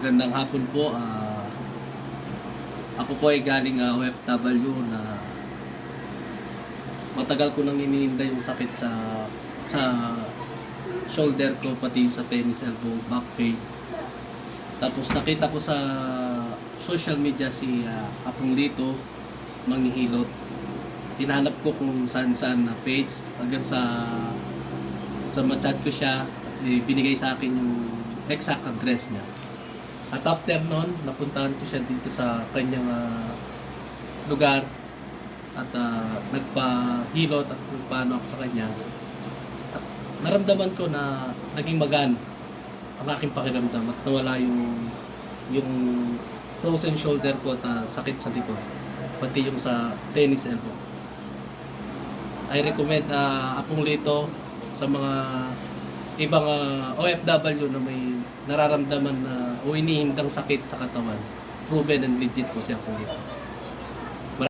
Magandang hapon po. Ako po ay galing OFW na matagal ko nang iniinda yung sakit sa shoulder ko, pati yung sa tennis elbow, back pain. Tapos nakita ko sa social media si Apong Lito Manghihilot. Hinanap ko kung saan na page hanggang sa ma-chat ko siya, binigay sa akin yung exact address niya. At after nun, napuntahan ko siya dito sa kanyang lugar at nagpahilot at nagpaano ako sa kanya. At naramdaman ko na naging magaan ang aking pakiramdam at nawala yung frozen shoulder ko at sakit sa likod, pati yung sa tennis elbow. I recommend Apong Lito sa mga ibang OFW na may nararamdaman na o inihindang sakit sa katawan. Proven and legit po siya po dito.